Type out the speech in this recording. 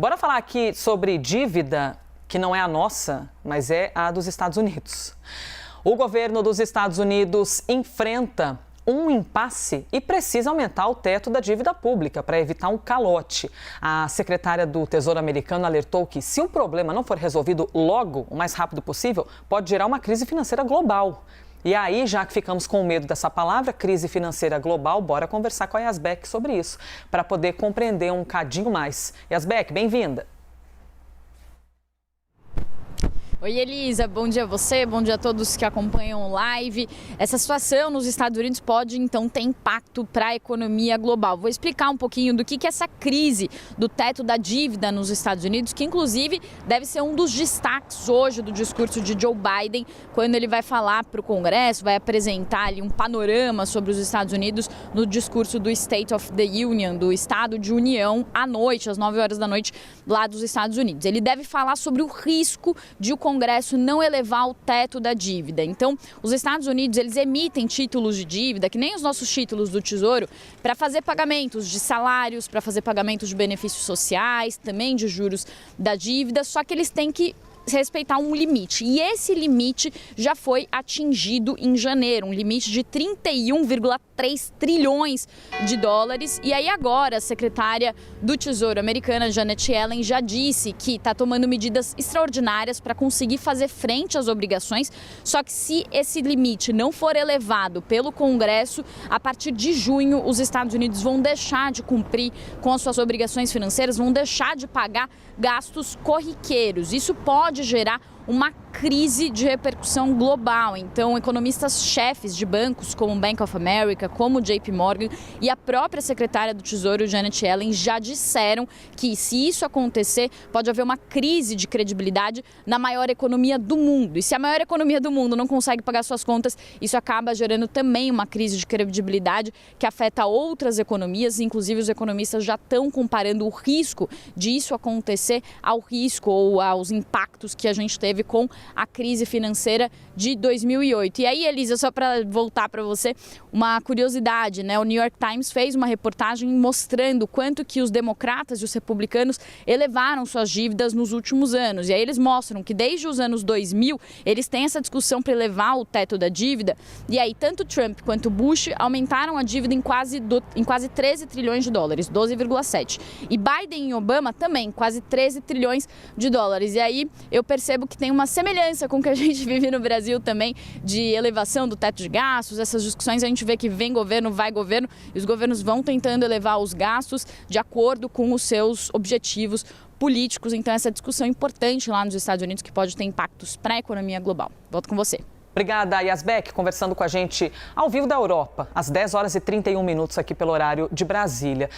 Bora falar aqui sobre dívida que não é a nossa, mas é a dos Estados Unidos. O governo dos Estados Unidos enfrenta um impasse e precisa aumentar o teto da dívida pública para evitar um calote. A secretária do Tesouro americano alertou que, se o problema não for resolvido logo, o mais rápido possível, pode gerar uma crise financeira global. E aí, já que ficamos com medo dessa palavra, crise financeira global, bora conversar com a Yasbek sobre isso, para poder compreender um cadinho mais. Yasbek, bem-vinda. Oi, Elisa, bom dia a você, bom dia a todos que acompanham o live. Essa situação nos Estados Unidos pode, então, ter impacto para a economia global. Vou explicar um pouquinho do que é essa crise do teto da dívida nos Estados Unidos, que, inclusive, deve ser um dos destaques hoje do discurso de Joe Biden, quando ele vai falar para o Congresso, vai apresentar ali um panorama sobre os Estados Unidos no discurso do State of the Union, do Estado de União, à noite, às 9 horas da noite, lá dos Estados Unidos. Ele deve falar sobre o risco de o Congresso não elevar o teto da dívida. Então, os Estados Unidos, eles emitem títulos de dívida, que nem os nossos títulos do Tesouro, para fazer pagamentos de salários, para fazer pagamentos de benefícios sociais, também de juros da dívida, só que eles têm que respeitar um limite. E esse limite já foi atingido em janeiro, um limite de 31,3 trilhões de dólares. E aí agora a secretária do Tesouro americana, Janet Yellen, já disse que está tomando medidas extraordinárias para conseguir fazer frente às obrigações. Só que se esse limite não for elevado pelo Congresso, a partir de junho os Estados Unidos vão deixar de cumprir com as suas obrigações financeiras, vão deixar de pagar gastos corriqueiros. Isso pode gerar uma crise de repercussão global. Então, economistas-chefes de bancos como o Bank of America, como o JP Morgan e a própria secretária do Tesouro, Janet Yellen, já disseram que, se isso acontecer, pode haver uma crise de credibilidade na maior economia do mundo. E se a maior economia do mundo não consegue pagar suas contas, isso acaba gerando também uma crise de credibilidade que afeta outras economias. Inclusive, os economistas já estão comparando o risco disso acontecer ao risco ou aos impactos que a gente teve com a crise financeira de 2008. E aí, Elisa, só para voltar para você, uma curiosidade, né? O New York Times fez uma reportagem mostrando quanto que os democratas e os republicanos elevaram suas dívidas nos últimos anos. E aí eles mostram que desde os anos 2000, eles têm essa discussão para elevar o teto da dívida. E aí, tanto Trump quanto Bush aumentaram a dívida em quase 13 trilhões de dólares, 12,7. E Biden e Obama também, quase 13 trilhões de dólares. E aí eu percebo que tem uma semelhança com o que a gente vive no Brasil também, de elevação do teto de gastos. Essas discussões a gente vê que vem governo, vai governo, e os governos vão tentando elevar os gastos de acordo com os seus objetivos políticos. Então, essa discussão é importante lá nos Estados Unidos, que pode ter impactos para a economia global. Volto com você. Obrigada, Yasbek, conversando com a gente ao vivo da Europa, às 10 horas e 31 minutos aqui pelo horário de Brasília.